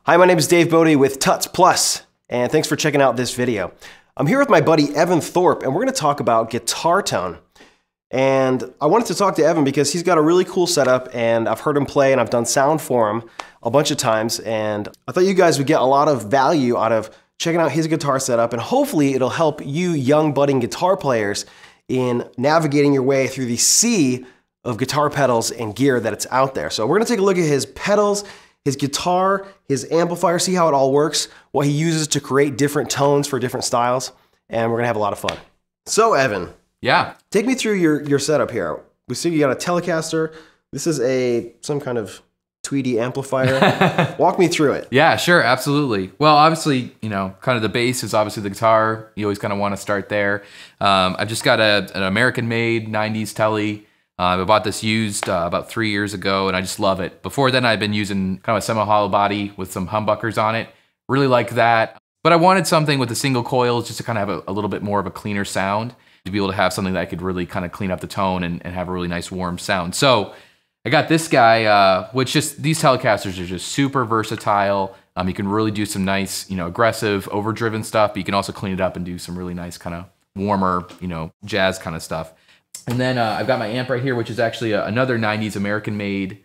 Hi, my name is Dave Bode with Tuts Plus, and thanks for checking out this video. I'm here with my buddy Evan Thorpe, and we're going to talk about guitar tone. And I wanted to talk to Evan because he's got a really cool setup, and I've heard him play, and I've done sound for him a bunch of times, and I thought you guys would get a lot of value out of checking out his guitar setup, and hopefully it'll help you young budding guitar players in navigating your way through the sea of guitar pedals and gear that it's out there. So we're going to take a look at his pedals, his guitar, his amplifier, see how it all works, what he uses to create different tones for different styles, and we're gonna have a lot of fun. So Evan, yeah, take me through your setup here. We see you got a Telecaster. This is some kind of Tweedy amplifier. Walk me through it. Yeah, sure, absolutely. Well, obviously, you know, kind of the bass is obviously the guitar. You always kind of want to start there. I've just got an American-made 90s Tele. I bought this used about 3 years ago, and I just love it. Before then, I'd been using kind of a semi-hollow body with some humbuckers on it. Really like that. But I wanted something with the single coils just to kind of have a little bit more of a cleaner sound, to be able to have something that I could really kind of clean up the tone and have a really nice warm sound. So I got this guy, which these Telecasters are just super versatile. You can really do some nice, aggressive, overdriven stuff, but you can also clean it up and do some really nice kind of warmer, jazz kind of stuff. And then I've got my amp right here, which is actually another 90s American-made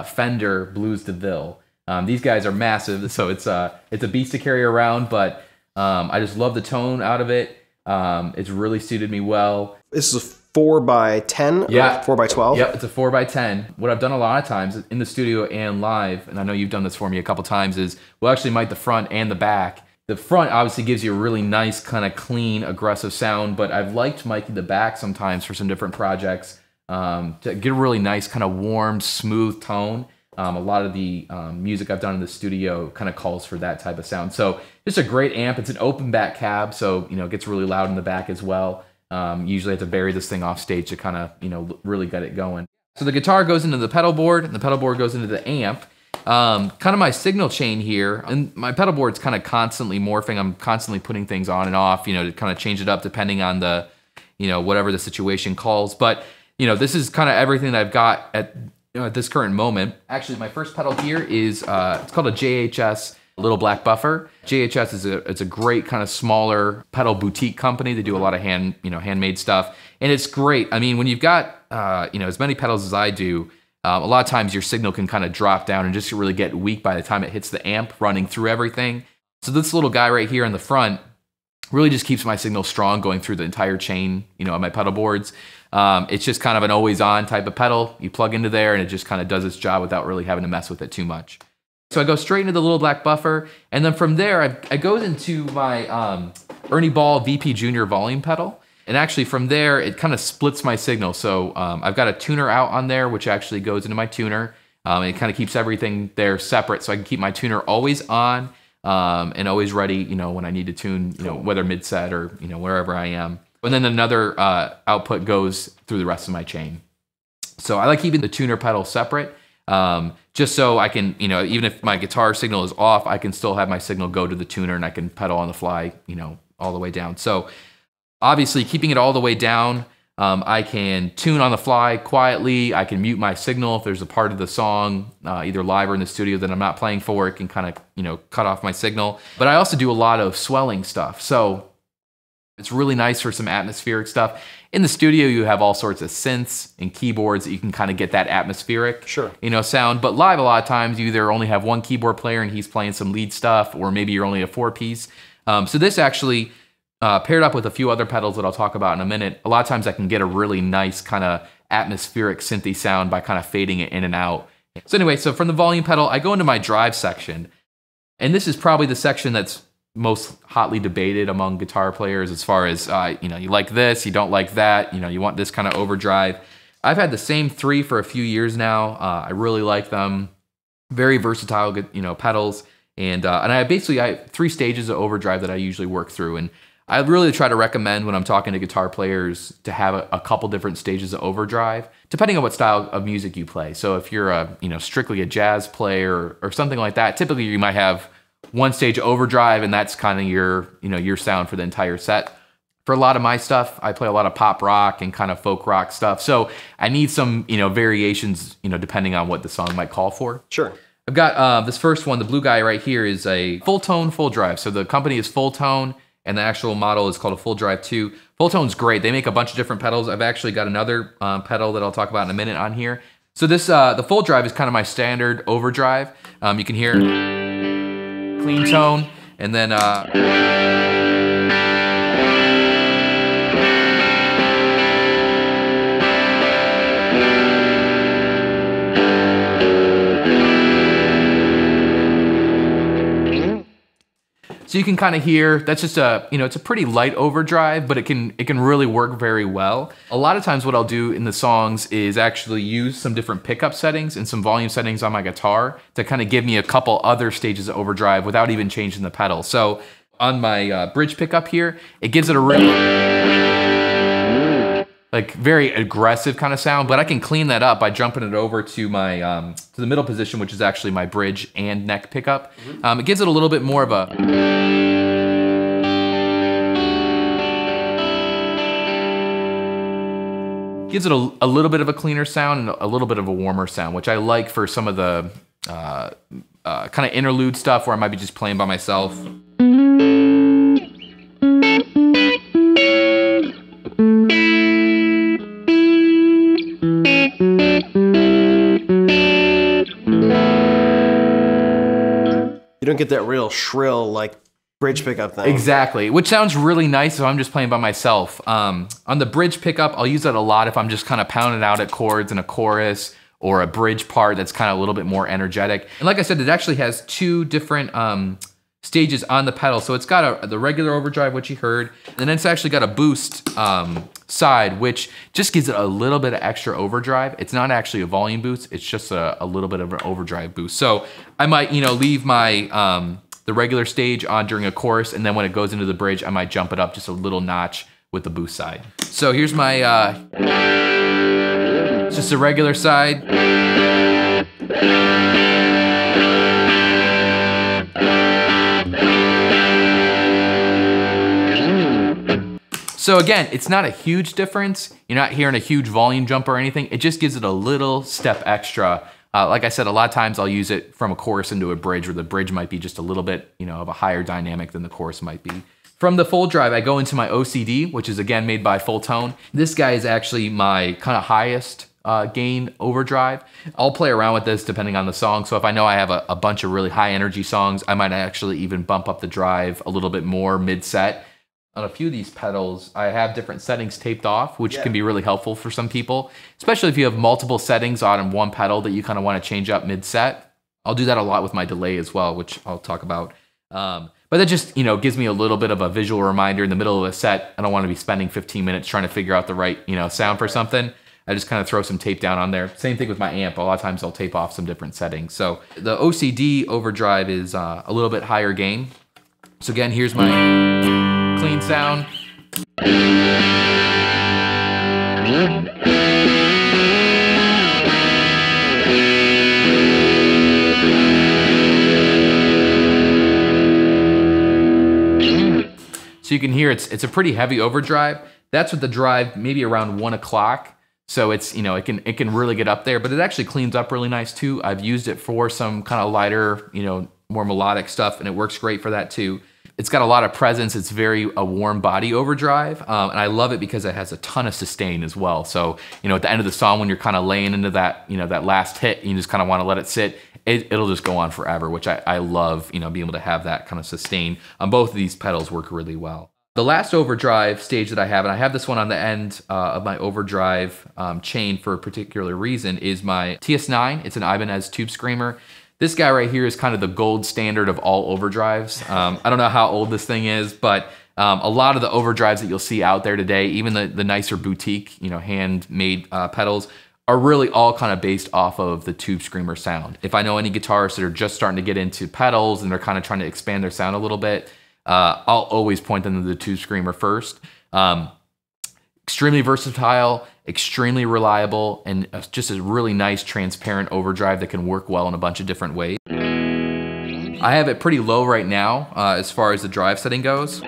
Fender Blues DeVille. These guys are massive, so it's a beast to carry around, but I just love the tone out of it. It's really suited me well. This is a 4x10? Yeah. 4x12? Yep, it's a 4x10. What I've done a lot of times in the studio and live, and I know you've done this for me a couple times, is we'll actually mic the front and the back. The front obviously gives you a really nice, kind of clean, aggressive sound, but I've liked miking the back sometimes for some different projects to get a really nice, kind of warm, smooth tone. A lot of the music I've done in the studio kind of calls for that type of sound. So it's a great amp. It's an open back cab, so it gets really loud in the back as well. Usually I have to bury this thing off stage to kind of really get it going. So the guitar goes into the pedal board, and the pedal board goes into the amp. Kind of my signal chain here, and my pedal board's kind of constantly morphing. I'm constantly putting things on and off, to kind of change it up depending on the, whatever the situation calls. But, this is kind of everything that I've got at this current moment. Actually, my first pedal here is, it's called a JHS Little Black Buffer. JHS is a great kind of smaller pedal boutique company. They do a lot of handmade stuff, and it's great. I mean, when you've got, as many pedals as I do, a lot of times your signal can kind of drop down and just really get weak by the time it hits the amp running through everything. So this little guy right here in the front really just keeps my signal strong going through the entire chain, of my pedal boards. It's just kind of an always on type of pedal. You plug into there and it just kind of does its job without really having to mess with it too much. So I go straight into the little black buffer, and then from there I go into my Ernie Ball VP Junior volume pedal. And actually from there, it kind of splits my signal. So I've got a tuner out on there, which actually goes into my tuner. And it kind of keeps everything there separate, so I can keep my tuner always on and always ready, when I need to tune, whether mid-set or, wherever I am. And then another output goes through the rest of my chain. So I like keeping the tuner pedal separate, just so I can, even if my guitar signal is off, I can still have my signal go to the tuner and I can pedal on the fly, all the way down. So obviously, keeping it all the way down, I can tune on the fly quietly. I can mute my signal if there's a part of the song, either live or in the studio, that I'm not playing for. It can kind of, cut off my signal. But I also do a lot of swelling stuff. So it's really nice for some atmospheric stuff. In the studio, you have all sorts of synths and keyboards that you can kind of get that atmospheric, sound. But live, a lot of times, you either only have one keyboard player and he's playing some lead stuff, or maybe you're only a 4-piece. So this actually, paired up with a few other pedals that I'll talk about in a minute, a lot of times I can get a really nice kind of atmospheric synthy sound by kind of fading it in and out. So anyway, so from the volume pedal, I go into my drive section. And this is probably the section that's most hotly debated among guitar players as far as, you like this, you don't like that, you want this kind of overdrive. I've had the same 3 for a few years now. I really like them. Very versatile, pedals. And I have 3 stages of overdrive that I usually work through. And I really try to recommend when I'm talking to guitar players to have a couple different stages of overdrive, depending on what style of music you play. So if you're strictly a jazz player or something like that, typically you might have 1 stage of overdrive, and that's kind of your sound for the entire set. For a lot of my stuff, I play a lot of pop rock and kind of folk rock stuff. So I need some, variations, depending on what the song might call for. Sure. I've got this first one, the blue guy right here, is a full tone, full drive. So the company is Full Tone, and the actual model is called a Full Drive 2. Full Tone's great. They make a bunch of different pedals. I've actually got another pedal that I'll talk about in a minute on here. So this, the Full Drive is kind of my standard overdrive. You can hear clean tone, and then so you can kind of hear, that's just a, it's a pretty light overdrive, but it can really work very well. A lot of times what I'll do in the songs is actually use some different pickup settings and some volume settings on my guitar to kind of give me a couple other stages of overdrive without even changing the pedal. So on my bridge pickup here, it gives it a really, like, very aggressive kind of sound, but I can clean that up by jumping it over to my to the middle position, which is actually my bridge and neck pickup. It gives it a little bit more of a, gives it a little bit of a cleaner sound and a little bit of a warmer sound, which I like for some of the kind of interlude stuff where I might be just playing by myself. You don't get that real shrill, like, bridge pickup thing. Exactly, which sounds really nice if I'm just playing by myself. On the bridge pickup, I'll use that a lot if I'm just kind of pounding out at chords in a chorus or a bridge part that's kind of a little bit more energetic. And like I said, it actually has two different stages on the pedal. So it's got the regular overdrive, which you heard, and then it's actually got a boost side, which just gives it a little bit of extra overdrive. It's not actually a volume boost, it's just a little bit of an overdrive boost. So I might, leave my the regular stage on during a chorus, and then when it goes into the bridge, I might jump it up just a little notch with the boost side. So here's my, it's just a regular side. So again, it's not a huge difference. You're not hearing a huge volume jump or anything. It just gives it a little step extra. Like I said, a lot of times I'll use it from a chorus into a bridge, where the bridge might be just a little bit, of a higher dynamic than the chorus might be. From the full drive, I go into my OCD, which is again made by Full Tone. This guy is actually my kind of highest gain overdrive. I'll play around with this depending on the song. So if I know I have a bunch of really high energy songs, I might actually even bump up the drive a little bit more mid-set. On a few of these pedals, I have different settings taped off, which can be really helpful for some people, especially if you have multiple settings on one pedal that you kind of want to change up mid-set. I'll do that a lot with my delay as well, which I'll talk about. But that just, gives me a little bit of a visual reminder in the middle of a set. I don't want to be spending 15 minutes trying to figure out the right, sound for something. I just kind of throw some tape down on there. Same thing with my amp. A lot of times I'll tape off some different settings. So the OCD overdrive is a little bit higher gain. So again, here's my clean sound. So you can hear it's a pretty heavy overdrive. That's with the drive maybe around 1 o'clock. So it's, it can really get up there, but it actually cleans up really nice too. I've used it for some kind of lighter, more melodic stuff, and it works great for that too. It's got a lot of presence. It's a warm body overdrive, and I love it because it has a ton of sustain as well. So, at the end of the song, when you're kind of laying into that, that last hit, you just kind of want to let it sit, it'll just go on forever, which I love, being able to have that kind of sustain on both of these pedals work really well. The last overdrive stage that I have, and I have this one on the end of my overdrive chain for a particular reason, is my TS9. It's an Ibanez Tube Screamer. This guy right here is kind of the gold standard of all overdrives. I don't know how old this thing is, but a lot of the overdrives that you'll see out there today, even the nicer boutique, handmade pedals, are really all kind of based off of the Tube Screamer sound. If I know any guitarists that are just starting to get into pedals and they're kind of trying to expand their sound a little bit, I'll always point them to the Tube Screamer first. Extremely versatile, extremely reliable, and just a really nice transparent overdrive that can work well in a bunch of different ways. I have it pretty low right now as far as the drive setting goes.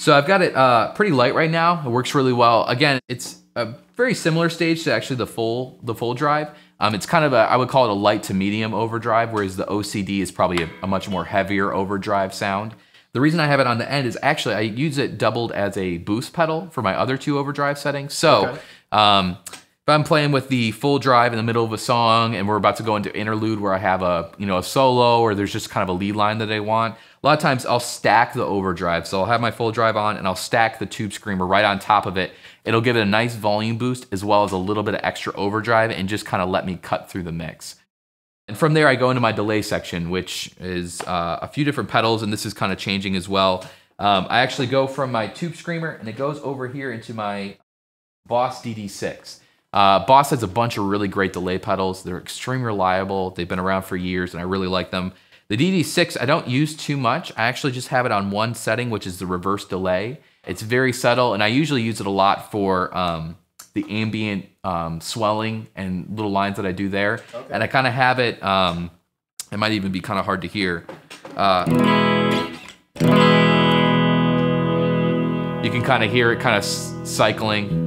So I've got it pretty light right now. It works really well. Again, it's a very similar stage to actually the full drive. It's kind of I would call it a light to medium overdrive, whereas the OCD is probably a much more heavier overdrive sound. The reason I have it on the end is actually I use it doubled as a boost pedal for my other 2 overdrive settings. So if I'm playing with the full drive in the middle of a song and we're about to go into interlude where I have a solo, or there's just kind of a lead line that I want, a lot of times I'll stack the overdrive. So I'll have my full drive on and I'll stack the tube screamer right on top of it. It'll give it a nice volume boost as well as a little bit of extra overdrive and just kind of let me cut through the mix. And from there I go into my delay section, which is a few different pedals, and this is kind of changing as well. I actually go from my tube screamer and it goes over here into my Boss DD6. Boss has a bunch of really great delay pedals. They're extremely reliable. They've been around for years and I really like them. The DD6 I don't use too much. I actually just have it on one setting, which is the reverse delay. It's very subtle, and I usually use it a lot for the ambient swelling and little lines that I do there. Okay. And I kind of have it, it might even be kind of hard to hear. You can kind of hear it kind of cycling.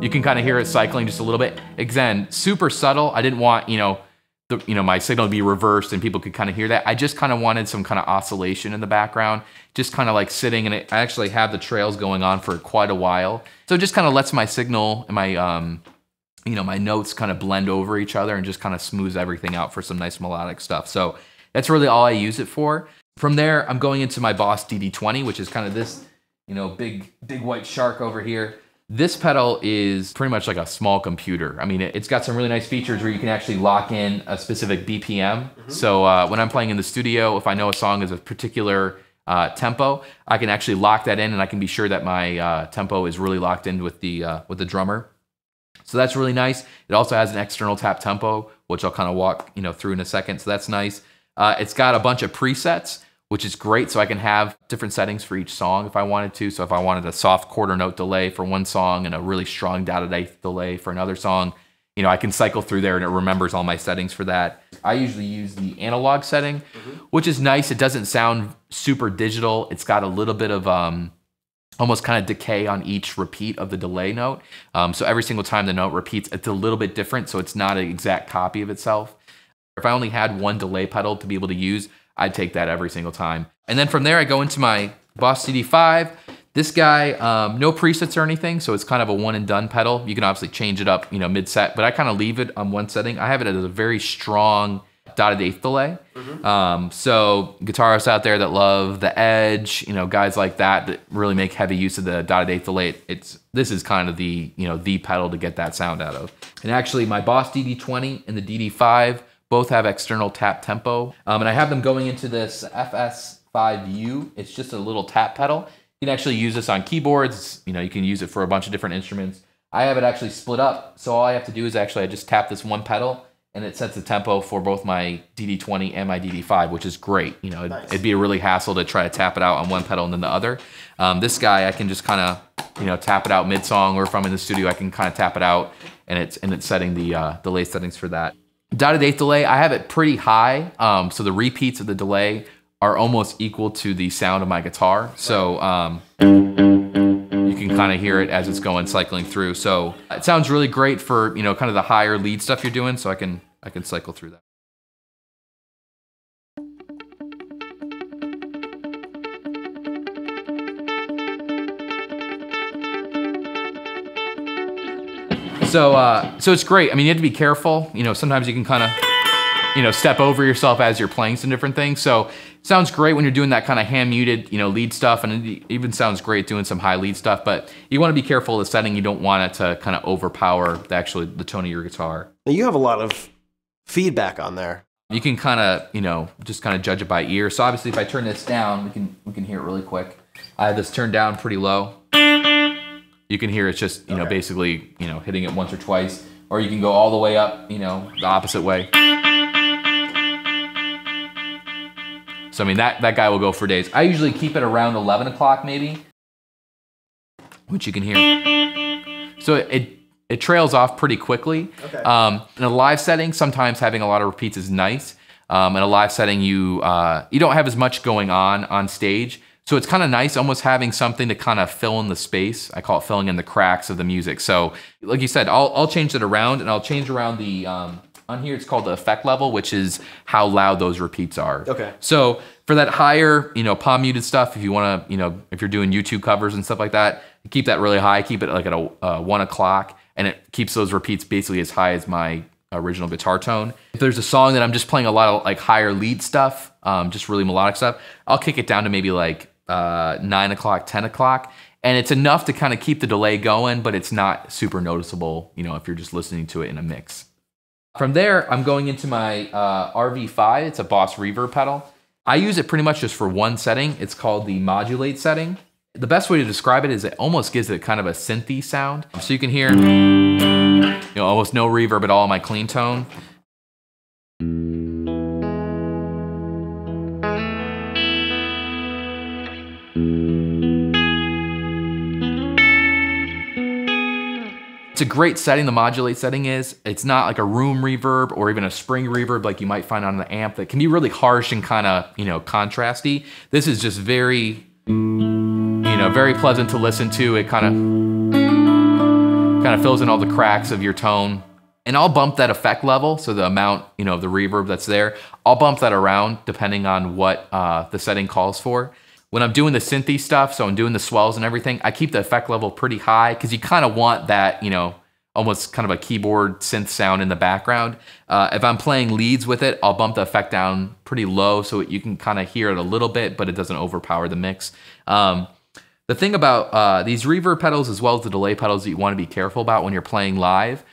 You can kind of hear it cycling just a little bit. Again, super subtle. I didn't want, my signal to be reversed and people could kind of hear that. I just kind of wanted some kind of oscillation in the background, just kind of like sitting, and I actually have the trails going on for quite a while. So it just kind of lets my signal and my, my notes kind of blend over each other and just kind of smooths everything out for some nice melodic stuff. So that's really all I use it for. From there, I'm going into my Boss DD20, which is kind of this, big white shark over here. This pedal is pretty much like a small computer. I mean, it's got some really nice features where you can actually lock in a specific BPM. So when I'm playing in the studio, if I know a song is a particular tempo, I can actually lock that in, and I can be sure that my tempo is really locked in with the drummer. So that's really nice. It also has an external tap tempo, which I'll kind of walk through in a second. So that's nice. It's got a bunch of presets, which is great, so I can have different settings for each song if I wanted to. So if I wanted a soft quarter note delay for one song and a really strong dotted eighth delay for another song, I can cycle through there and it remembers all my settings for that. I usually use the analog setting, which is nice. It doesn't sound super digital. It's got a little bit of almost kind of decay on each repeat of the delay note. So every single time the note repeats, it's a little bit different, so it's not an exact copy of itself. If I only had one delay pedal to be able to use, I'd take that every single time. And then from there, I go into my Boss CD5. This guy, no presets or anything, so it's kind of a one and done pedal. You can obviously change it up, mid-set, but I kind of leave it on one setting. I have it as a very strong dotted eighth delay. So guitarists out there that love the edge, guys like that really make heavy use of the dotted eighth delay. This is kind of the, the pedal to get that sound out of. And actually my Boss DD20 and the DD5 both have external tap tempo. And I have them going into this FS5U. It's just a little tap pedal. You can actually use this on keyboards. You can use it for a bunch of different instruments. I have it actually split up. So all I have to do is I just tap this one pedal and it sets the tempo for both my DD20 and my DD5, which is great. Nice. It'd be a really hassle to try to tap it out on one pedal and then the other. This guy, I can just kind of, tap it out mid-song, or if I'm in the studio, I can kind of tap it out, and it's setting the delay settings for that. Dotted eighth delay, I have it pretty high, so the repeats of the delay are almost equal to the sound of my guitar. So you can kind of hear it as it's going cycling through. So it sounds really great for kind of the higher lead stuff you're doing. So I can cycle through that. So it's great. I mean, you have to be careful. Sometimes you can kind of, step over yourself as you're playing some different things. So it sounds great when you're doing that kind of hand muted, lead stuff, and it even sounds great doing some high lead stuff. But you want to be careful of the setting. You don't want it to kind of overpower the tone of your guitar. Now you have a lot of feedback on there. You can kind of, just kind of judge it by ear. So obviously, if I turn this down, we can hear it really quick. I have this turned down pretty low. You can hear it's just, basically, hitting it once or twice. Or you can go all the way up, the opposite way. So, I mean, that guy will go for days. I usually keep it around 11 o'clock maybe, which you can hear. So it trails off pretty quickly. Okay. In a live setting, sometimes having a lot of repeats is nice. In a live setting, you don't have as much going on stage. So it's kind of nice almost having something to kind of fill in the space. I call it filling in the cracks of the music. So like you said, I'll change it around, and I'll change around the, on here it's called the effect level, which is how loud those repeats are. Okay. So for that higher, palm muted stuff, if you want to, if you're doing YouTube covers and stuff like that, keep that really high, keep it like at a 1 o'clock, and it keeps those repeats basically as high as my original guitar tone. If there's a song that I'm just playing a lot of like higher lead stuff, just really melodic stuff, I'll kick it down to maybe like 9 o'clock, 10 o'clock. And it's enough to kind of keep the delay going, but it's not super noticeable, if you're just listening to it in a mix. From there, I'm going into my RV5. It's a Boss reverb pedal. I use it pretty much just for one setting. It's called the modulate setting. The best way to describe it is it almost gives it kind of a synthy sound. So you can hear, almost no reverb at all in my clean tone. It's a great setting, the modulate setting is. It's not like a room reverb or even a spring reverb like you might find on an amp that can be really harsh and kind of, contrasty. This is just very, very pleasant to listen to. It kind of fills in all the cracks of your tone. And I'll bump that effect level, so the amount, of the reverb that's there, I'll bump that around depending on what the setting calls for. When I'm doing the synthy stuff, so I'm doing the swells and everything, I keep the effect level pretty high because you kind of want that, almost kind of a keyboard synth sound in the background. If I'm playing leads with it, I'll bump the effect down pretty low so you can kind of hear it a little bit, but it doesn't overpower the mix. The thing about these reverb pedals as well as the delay pedals that you want to be careful about when you're playing live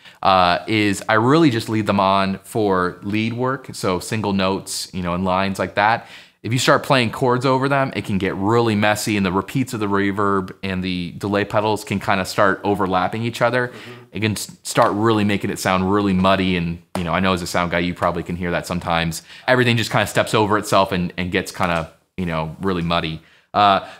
is I really just leave them on for lead work, so single notes, and lines like that. If you start playing chords over them, it can get really messy, and the repeats of the reverb and the delay pedals can kind of start overlapping each other. Mm-hmm. It can start really making it sound really muddy, and I know as a sound guy, you probably can hear that sometimes. Everything just kind of steps over itself and gets kind of, really muddy.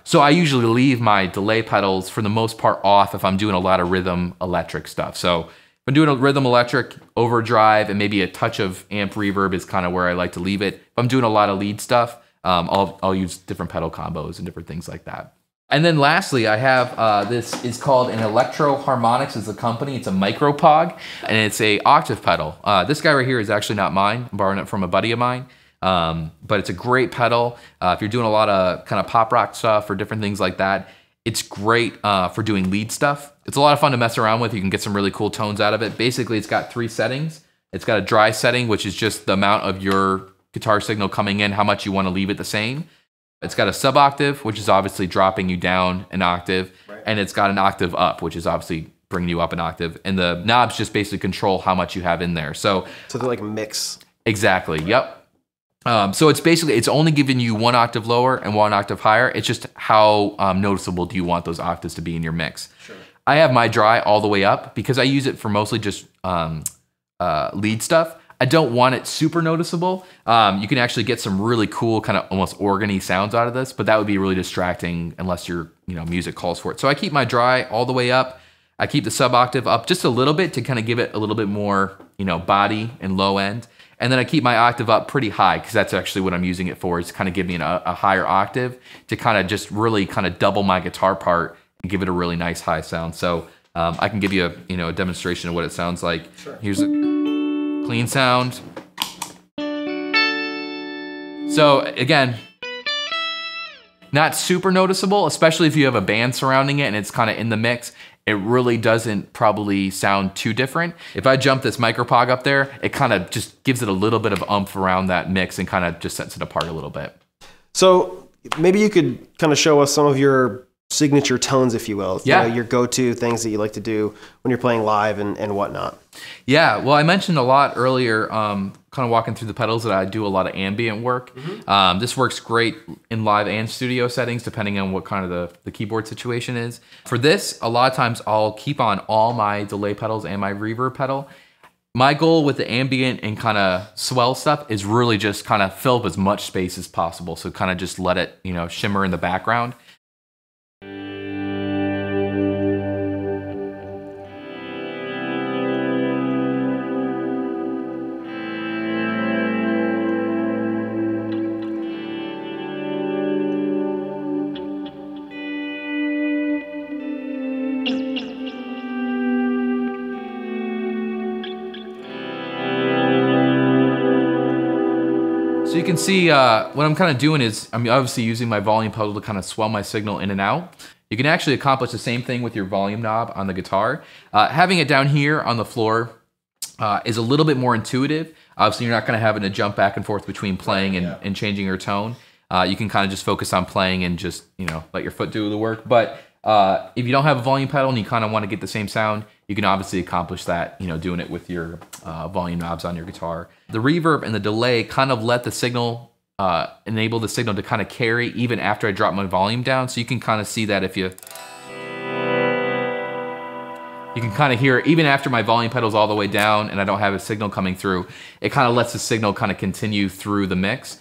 So I usually leave my delay pedals for the most part off if I'm doing a lot of rhythm electric stuff. So if I'm doing a rhythm electric, overdrive, and maybe a touch of amp reverb is kind of where I like to leave it. If I'm doing a lot of lead stuff, I'll use different pedal combos and different things like that. And then lastly, I have this is called an ElectroHarmonix is the company. It's a micropog, and it's a octave pedal. This guy right here is actually not mine. I'm borrowing it from a buddy of mine. But it's a great pedal. If you're doing a lot of kind of pop rock stuff or different things like that, it's great for doing lead stuff. It's a lot of fun to mess around with. You can get some really cool tones out of it. Basically, it's got 3 settings. It's got a dry setting, which is just the amount of your guitar signal coming in, how much you want to leave it the same. It's got a sub-octave, which is obviously dropping you down an octave. Right. And it's got an octave up, which is obviously bringing you up an octave. And the knobs just basically control how much you have in there. So they're like a mix. Exactly, yep. So it's only giving you 1 octave lower and 1 octave higher. It's just how noticeable do you want those octaves to be in your mix. Sure. I have my dry all the way up because I use it for mostly just lead stuff. I don't want it super noticeable. You can actually get some really cool kind of almost organy sounds out of this, but that would be really distracting unless your music calls for it. So I keep my dry all the way up. I keep the sub octave up just a little bit to kind of give it a little bit more body and low end. And then I keep my octave up pretty high because that's actually what I'm using it for, is to kind of give me a higher octave to kind of just really kind of double my guitar part and give it a really nice high sound. So I can give you a demonstration of what it sounds like. Sure. Here's a clean sound. So again, not super noticeable, especially if you have a band surrounding it and it's kind of in the mix. It really doesn't probably sound too different. If I jump this micropog up there, it kind of just gives it a little bit of oomph around that mix and kind of just sets it apart a little bit. So maybe you could kind of show us some of your signature tones, if you will. Yeah. Your go-to things that you like to do when you're playing live and whatnot. Yeah. Well, I mentioned a lot earlier, kind of walking through the pedals, that I do a lot of ambient work. Mm-hmm. This works great in live and studio settings, depending on what kind of the keyboard situation is. For this, a lot of times I'll keep on all my delay pedals and my reverb pedal. My goal with the ambient and kind of swell stuff is really just kind of fill up as much space as possible. So kind of just let it, shimmer in the background. see what I'm kind of doing is, I'm obviously using my volume pedal to kind of swell my signal in and out. You can actually accomplish the same thing with your volume knob on the guitar. Having it down here on the floor is a little bit more intuitive. Obviously, you're not going to have to jump back and forth between playing and changing your tone. You can kind of just focus on playing and just, you know, let your foot do the work. But if you don't have a volume pedal and you kind of want to get the same sound, you can obviously accomplish that, you know, doing it with your volume knobs on your guitar. The reverb and the delay kind of let the signal, enable the signal to kind of carry even after I drop my volume down. So you can kind of see that if you can kind of hear it even after my volume pedal's all the way down and I don't have a signal coming through, it kind of lets the signal kind of continue through the mix,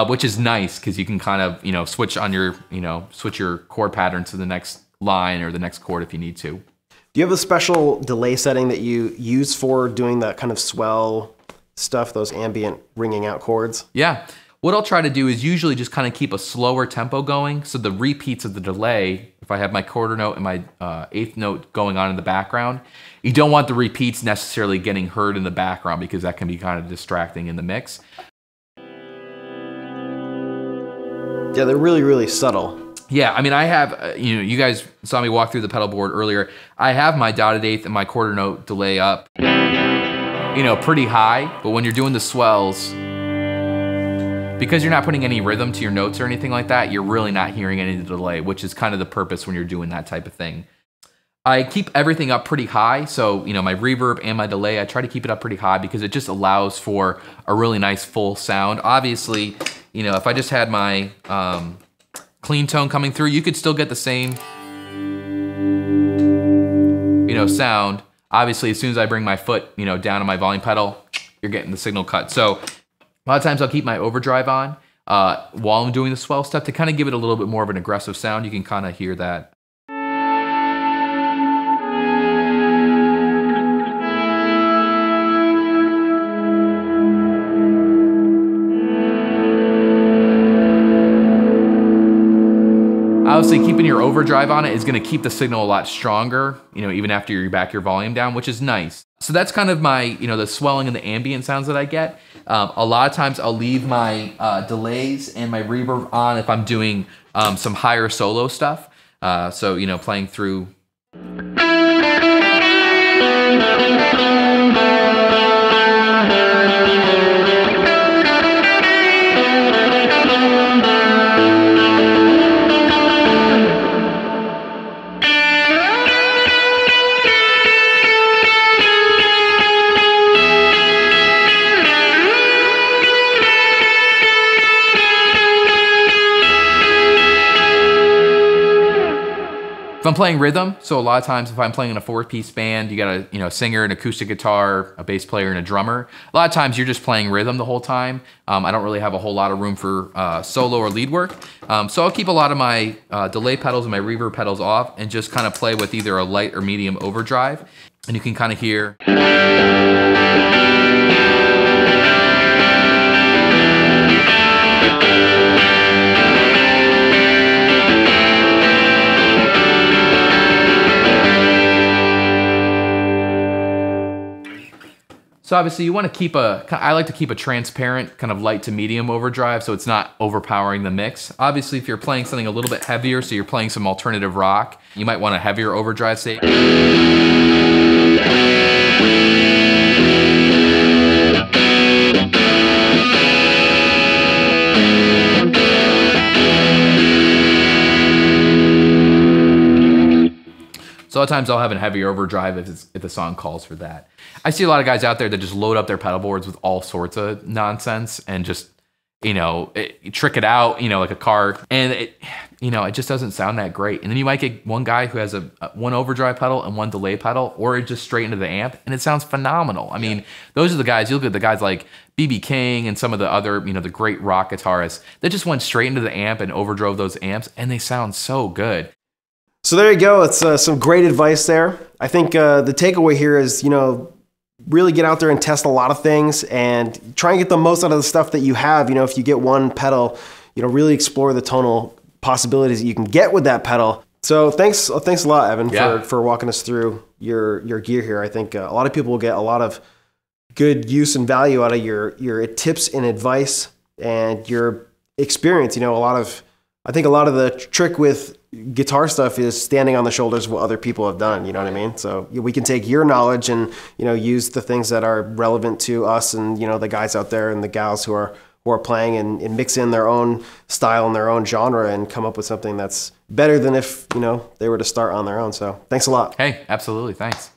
which is nice because you can kind of, you know, switch on your, you know, switch your chord pattern to the next line or the next chord if you need to. Do you have a special delay setting that you use for doing that kind of swell stuff, those ambient ringing out chords? Yeah. What I'll try to do is usually just kind of keep a slower tempo going. So the repeats of the delay, if I have my quarter note and my eighth note going on in the background, you don't want the repeats necessarily getting heard in the background because that can be kind of distracting in the mix. Yeah, they're really, really subtle. Yeah, I mean, I have, you know, you guys saw me walk through the pedal board earlier. I have my dotted eighth and my quarter note delay up, you know, pretty high. But when you're doing the swells, because you're not putting any rhythm to your notes or anything like that, you're really not hearing any of the delay, which is kind of the purpose when you're doing that type of thing. I keep everything up pretty high. So, you know, my reverb and my delay, I try to keep it up pretty high because it just allows for a really nice full sound. Obviously, you know, if I just had my clean tone coming through, you could still get the same, you know, sound. Obviously, as soon as I bring my foot, you know, down on my volume pedal, you're getting the signal cut. So a lot of times I'll keep my overdrive on while I'm doing the swell stuff to kind of give it a little bit more of an aggressive sound. You can kind of hear that. Obviously, keeping your overdrive on it is going to keep the signal a lot stronger, you know, even after you back your volume down, which is nice. So that's kind of my, you know, the swelling and the ambient sounds that I get. A lot of times I'll leave my delays and my reverb on if I'm doing some higher solo stuff. So, you know, playing through. If I'm playing rhythm, so a lot of times if I'm playing in a four-piece band, you got a, you know, singer, an acoustic guitar, a bass player, and a drummer. A lot of times you're just playing rhythm the whole time. I don't really have a whole lot of room for solo or lead work. So I'll keep a lot of my delay pedals and my reverb pedals off and just kind of play with either a light or medium overdrive. And you can kind of hear. So obviously you want to keep I like to keep a transparent kind of light to medium overdrive so it's not overpowering the mix. Obviously if you're playing something a little bit heavier, so you're playing some alternative rock, you might want a heavier overdrive state. So a lot of times I'll have a heavier overdrive if the song calls for that. I see a lot of guys out there that just load up their pedal boards with all sorts of nonsense and just, you know, trick it out, you know, like a car. And it, you know, it just doesn't sound that great. And then you might get one guy who has one overdrive pedal and one delay pedal, or just straight into the amp, and it sounds phenomenal. I mean, those are the guys, you look at the guys like B.B. King and some of the other, you know, the great rock guitarists that just went straight into the amp and overdrove those amps, and they sound so good. So there you go. It's some great advice there. I think the takeaway here is, you know, really get out there and test a lot of things and try and get the most out of the stuff that you have. You know, if you get one pedal, you know, really explore the tonal possibilities that you can get with that pedal. So thanks a lot, Evan, for walking us through your gear here. I think a lot of people will get a lot of good use and value out of your tips and advice. and your experience. You know, I think a lot of the trick with guitar stuff is standing on the shoulders of what other people have done. You know what I mean? So we can take your knowledge and, you know, use the things that are relevant to us and, you know, the guys out there and the gals who are playing and mix in their own style and their own genre and come up with something that's better than if, you know, they were to start on their own. So thanks a lot. Hey, absolutely. Thanks.